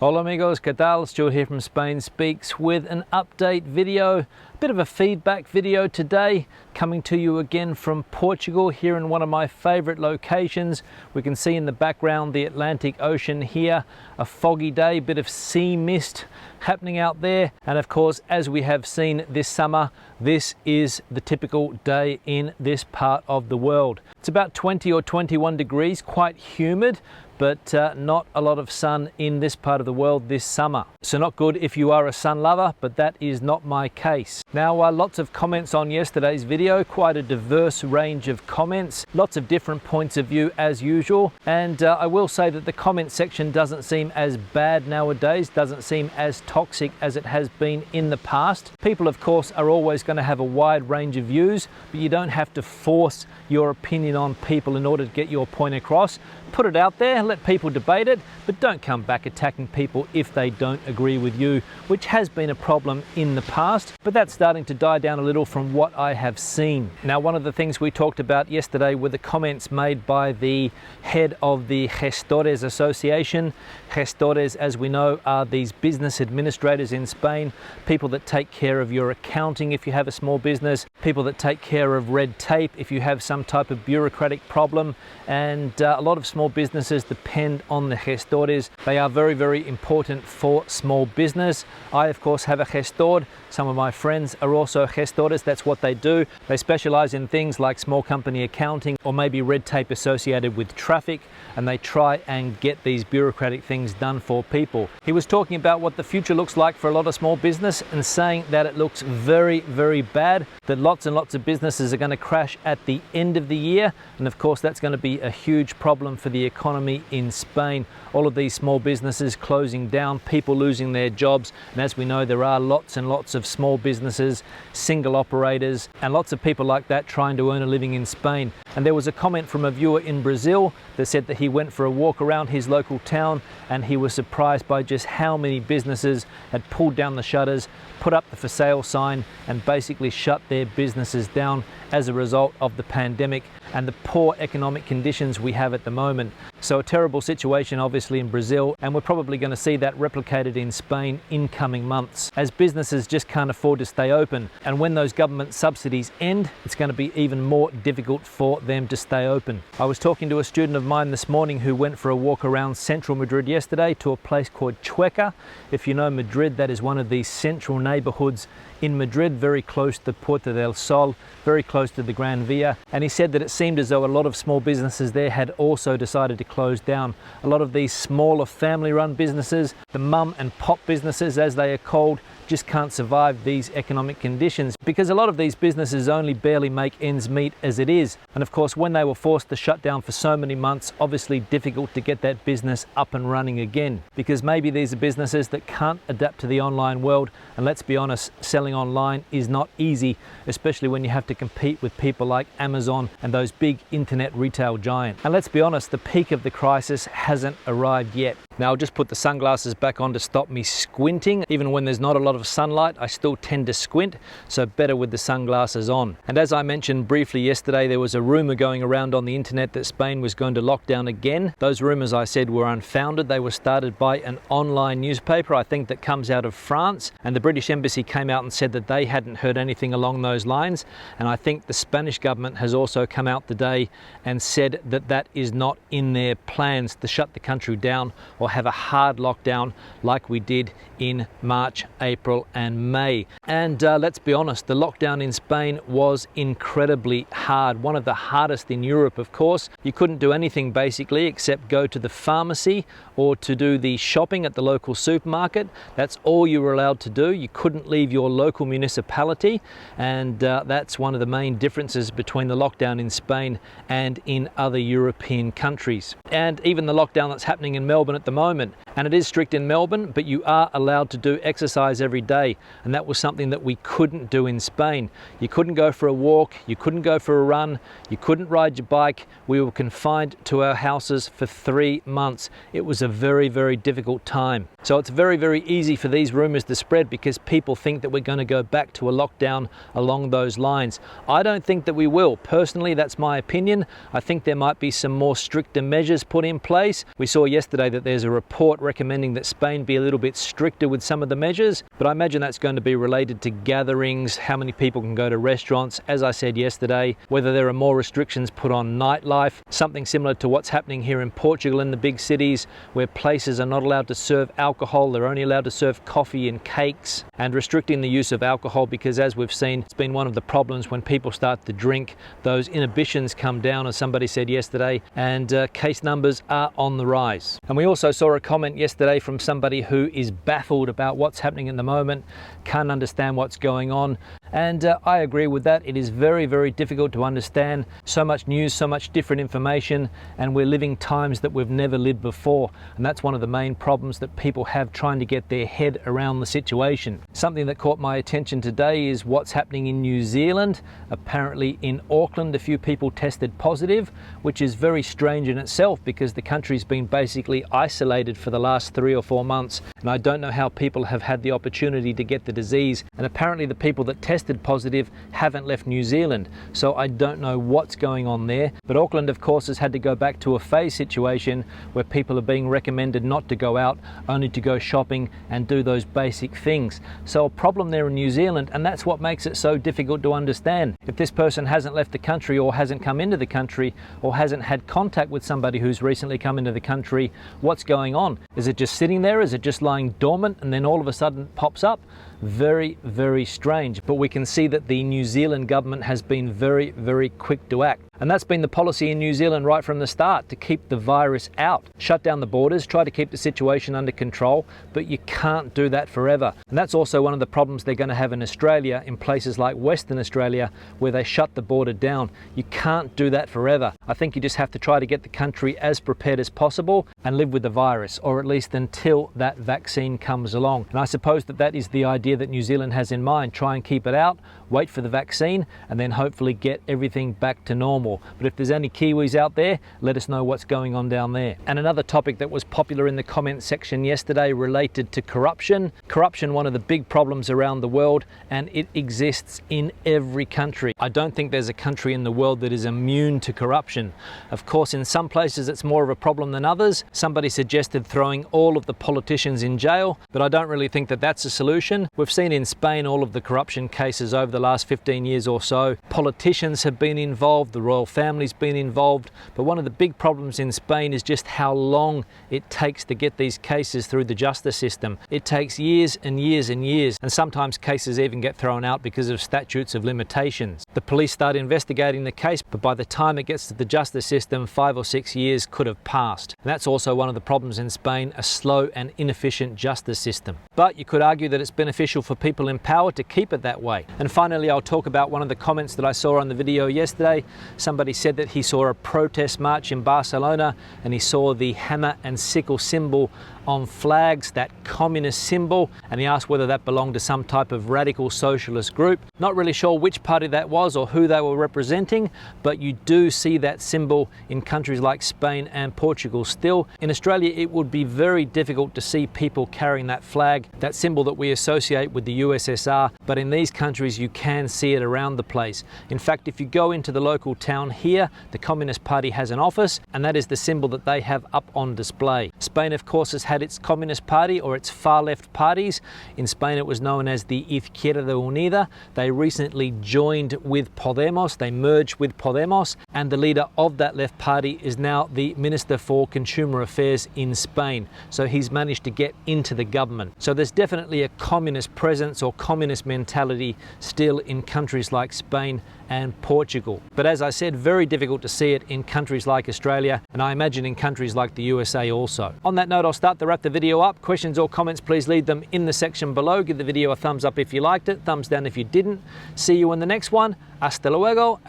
Hola amigos, ¿qué tal? Stuart here from Spain Speaks with an update video, a bit of a feedback video today, coming to you again from Portugal, here in one of my favorite locations. We can see in the background the Atlantic Ocean here, a foggy day, bit of sea mist happening out there. And of course, as we have seen this summer, this is the typical day in this part of the world. It's about 20 or 21 degrees, quite humid, but not a lot of sun in this part of the world this summer. So not good if you are a sun lover, but that is not my case. Now, lots of comments on yesterday's video, quite a diverse range of comments, lots of different points of view as usual. And I will say that the comment section doesn't seem as bad nowadays, doesn't seem as toxic as it has been in the past. People, of course, are always going to have a wide range of views, but you don't have to force your opinion on people in order to get your point across. Put it out there, let people debate it, but don't come back attacking people if they don't agree with you, which has been a problem in the past, but that's starting to die down a little from what I have seen. Now, one of the things we talked about yesterday were the comments made by the head of the Gestores Association. Gestores, as we know, are these business administrators in Spain, people that take care of your accounting if you have a small business, people that take care of red tape if you have some type of bureaucratic problem, and a lot of small businesses depend on the gestores. They are very, very important for small business. I, of course, have a gestor. Some of my friends are also gestores. That's what they do. They specialize in things like small company accounting or maybe red tape associated with traffic, and they try and get these bureaucratic things done for people. He was talking about what the future looks like for a lot of small business and saying that it looks very, very bad, that lots and lots of businesses are going to crash at the end of the year. And of course, that's going to be a huge problem for the economy in Spain. All of these small businesses closing down, people losing their jobs. And as we know, there are lots and lots of small businesses, single operators, and lots of people like that trying to earn a living in Spain. And there was a comment from a viewer in Brazil that said that he went for a walk around his local town and he was surprised by just how many businesses had pulled down the shutters, put up the for sale sign, and basically shut their businesses down as a result of the pandemic and the poor economic conditions we have at the moment. So a terrible situation obviously in Brazil, and we're probably going to see that replicated in Spain in coming months as businesses just can't afford to stay open. And when those government subsidies end, it's going to be even more difficult for them to stay open. I was talking to a student of mine this morning who went for a walk around central Madrid yesterday to a place called Chueca. If you know Madrid, that is one of these central neighborhoods in Madrid, very close to Puerta del Sol, very close to the Gran Via. And he said that it seemed as though a lot of small businesses there had also decided to close down. A lot of these smaller family-run businesses, the mum and pop businesses as they are called, just can't survive these economic conditions because a lot of these businesses only barely make ends meet as it is. And of course, when they were forced to shut down for so many months, obviously difficult to get that business up and running again, because maybe these are businesses that can't adapt to the online world. And let's be honest, selling online is not easy, especially when you have to compete with people like Amazon and those big internet retail giants. And let's be honest, the peak of the crisis hasn't arrived yet. Now, I'll just put the sunglasses back on to stop me squinting. Even when there's not a lot of sunlight, I still tend to squint, so better with the sunglasses on. And as I mentioned briefly yesterday, there was a rumor going around on the internet that Spain was going to lock down again. Those rumors, I said, were unfounded. They were started by an online newspaper, I think, that comes out of France, and the British Embassy came out and said that they hadn't heard anything along those lines. And I think the Spanish government has also come out today and said that that is not in their plans to shut the country down or have a hard lockdown like we did in March, April and May. And let's be honest, the lockdown in Spain was incredibly hard, one of the hardest in Europe, of course. You couldn't do anything basically except go to the pharmacy or to do the shopping at the local supermarket. That's all you were allowed to do. You couldn't leave your local municipality, and that's one of the main differences between the lockdown in Spain and in other European countries. And even the lockdown that's happening in Melbourne at the moment, and it is strict in Melbourne, but you are allowed to do exercise every day, and that was something that we couldn't do in Spain. You couldn't go for a walk, you couldn't go for a run, you couldn't ride your bike. We were confined to our houses for 3 months. It was a very, very difficult time. So it's very, very easy for these rumors to spread because people think that we're going to go back to a lockdown along those lines. I don't think that we will. Personally, that's my opinion. I think there might be some more stricter measures put in place. We saw yesterday that there's a report recommending that Spain be a little bit stricter with some of the measures, but I imagine that's going to be related to gatherings, how many people can go to restaurants, as I said yesterday, whether there are more restrictions put on nightlife, something similar to what's happening here in Portugal in the big cities, where places are not allowed to serve alcohol, they're only allowed to serve coffee and cakes, and restricting the use of alcohol because, as we've seen, it's been one of the problems when people start to drink, those inhibitions come down, as somebody said yesterday, and case numbers are on the rise. And we also saw a comment yesterday from somebody who is baffled about what's happening at the moment, can't understand what's going on, and I agree with that. It is very, very difficult to understand. So much news, so much different information, and we're living times that we've never lived before, and that's one of the main problems that people have trying to get their head around the situation. Something that caught my attention today is what's happening in New Zealand. Apparently in Auckland a few people tested positive, which is very strange in itself because the country's been basically isolated for the last 3 or 4 months, and I don't know how people have had the opportunity to get the disease, and apparently the people that tested positive haven't left New Zealand, so I don't know what's going on there. But Auckland of course has had to go back to a phase situation where people are being recommended not to go out, only to go shopping and do those basic things. So a problem there in New Zealand, and that's what makes it so difficult to understand. If this person hasn't left the country or hasn't come into the country or hasn't had contact with somebody who's recently come into the country, what's going on? Is it just sitting there? Is it just lying dormant and then all of a sudden pops up? Very, very strange. But we can see that the New Zealand government has been very, very quick to act. And that's been the policy in New Zealand right from the start, to keep the virus out. Shut down the borders, try to keep the situation under control, but you can't do that forever. And that's also one of the problems they're going to have in Australia, in places like Western Australia, where they shut the border down. You can't do that forever. I think you just have to try to get the country as prepared as possible and live with the virus, or at least until that vaccine comes along. And I suppose that that is the idea that New Zealand has in mind. Try and keep it out, wait for the vaccine, and then hopefully get everything back to normal. But if there's any Kiwis out there, let us know what's going on down there. And another topic that was popular in the comment section yesterday related to corruption. Corruption, one of the big problems around the world, and it exists in every country. I don't think there's a country in the world that is immune to corruption. Of course, in some places it's more of a problem than others. Somebody suggested throwing all of the politicians in jail, but I don't really think that that's a solution. We've seen in Spain all of the corruption cases over the last 15 years or so. Politicians have been involved, the royal family's been involved, but one of the big problems in Spain is just how long it takes to get these cases through the justice system. It takes years and years and years, and sometimes cases even get thrown out because of statutes of limitations. The police start investigating the case, but by the time it gets to the justice system, 5 or 6 years could have passed. And that's also one of the problems in Spain, a slow and inefficient justice system. But you could argue that it's beneficial for people in power to keep it that way. And finally, I'll talk about one of the comments that I saw on the video yesterday. Somebody said that he saw a protest march in Barcelona and he saw the hammer and sickle symbol on flags, that communist symbol, and he asked whether that belonged to some type of radical socialist group. Not really sure which party that was or who they were representing, but you do see that symbol in countries like Spain and Portugal still. In Australia, it would be very difficult to see people carrying that flag, that symbol that we associate with the USSR, but in these countries you can see it around the place. In fact, if you go into the local town here, the Communist Party has an office, and that is the symbol that they have up on display. Spain, of course, has had its Communist Party, or its far left parties. In Spain it was known as the Izquierda Unida. They recently joined with Podemos, they merged with Podemos, and the leader of that left party is now the Minister for Consumer Affairs in Spain. So he's managed to get into the government. So there's definitely a communist presence or communist mentality still in countries like Spain and Portugal. But as I said, very difficult to see it in countries like Australia, and I imagine in countries like the USA also. On that note, I'll start to wrap the video up. Questions or comments, please leave them in the section below. Give the video a thumbs up if you liked it, thumbs down if you didn't. See you in the next one. Hasta luego.